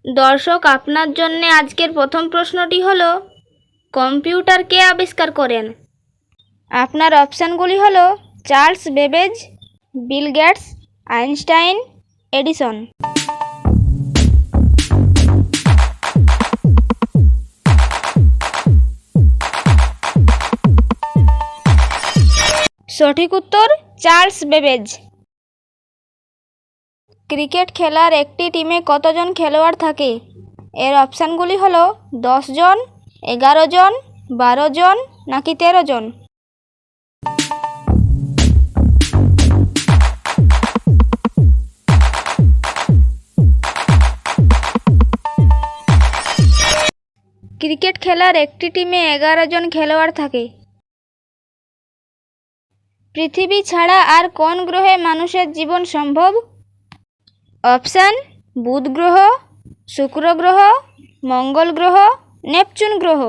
দর্শক, আপনার জন্য আজকের প্রথম প্রশ্নটি হলো, কম্পিউটার কে আবিষ্কার করেন? আপনার অপশানগুলি হলো Charles Babbage, Bill Gates, Einstein, Edison. সঠিক উত্তর চার্লস বেবেজ। ক্রিকেট খেলার একটি টিমে কতজন খেলোয়াড় থাকে? এর অপশানগুলি হলো 10 জন, 11 জন, 12 জন নাকি 13 জন। ক্রিকেট খেলার একটি টিমে 11 জন খেলোয়াড় থাকে। পৃথিবী ছাড়া আর কোন গ্রহে মানুষের জীবন সম্ভব? অপশান: বুধ গ্রহ, শুক্র গ্রহ, মঙ্গল গ্রহ, নেপচুন গ্রহ।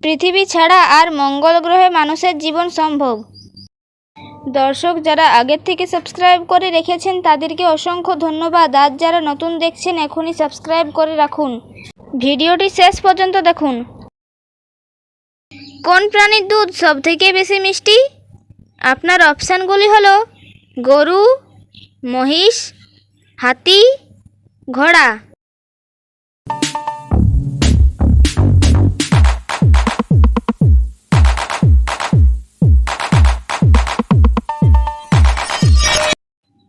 পৃথিবী ছাড়া আর মঙ্গল গ্রহে মানুষের জীবন সম্ভব। দর্শক, যারা আগের থেকে সাবস্ক্রাইব করে রেখেছেন তাদেরকে অসংখ্য ধন্যবাদ। আর যারা নতুন দেখছেন এখনই সাবস্ক্রাইব করে রাখুন। ভিডিওটি শেষ পর্যন্ত দেখুন। কোন প্রাণীর দুধ সবথেকে বেশি মিষ্টি? আপনার অপশানগুলি হলো গরু, মহিষ, হাতি, ঘোড়া।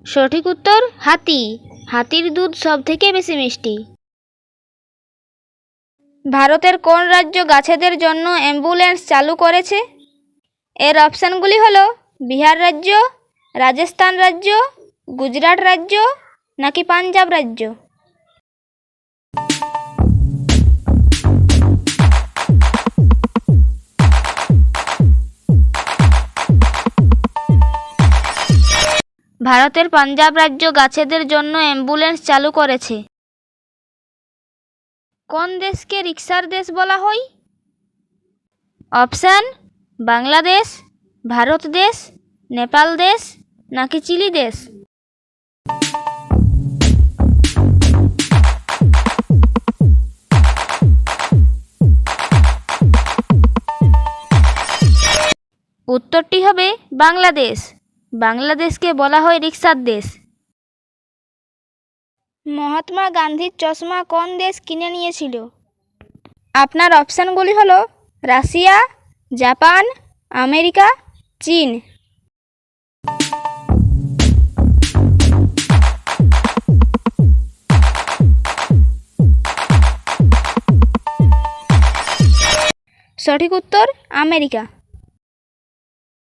সঠিক উত্তর হাতি। হাতির দুধ সবথেকে বেশি মিষ্টি। ভারতের কোন রাজ্য গাছেদের জন্য অ্যাম্বুলেন্স চালু করেছে? এর অপশানগুলি হলো বিহার রাজ্য, রাজস্থান রাজ্য, গুজরাট রাজ্য নাকি পাঞ্জাব রাজ্য। ভারতের পাঞ্জাব রাজ্য গাছেদের জন্য অ্যাম্বুলেন্স চালু করেছে। কোন দেশকে রিক্সার দেশ বলা হয়? অপশান: বাংলাদেশ, ভারত দেশ, নেপাল দেশ নাকি চিলি দেশ। উত্তরটি হবে বাংলাদেশ। বাংলাদেশকে বলা হয় রিক্সার দেশ। মহাত্মা গান্ধীর চশমা কোন দেশ কিনে নিয়েছিল? আপনার অপশানগুলি হলো রাশিয়া, জাপান, আমেরিকা, চীন। সঠিক উত্তর আমেরিকা।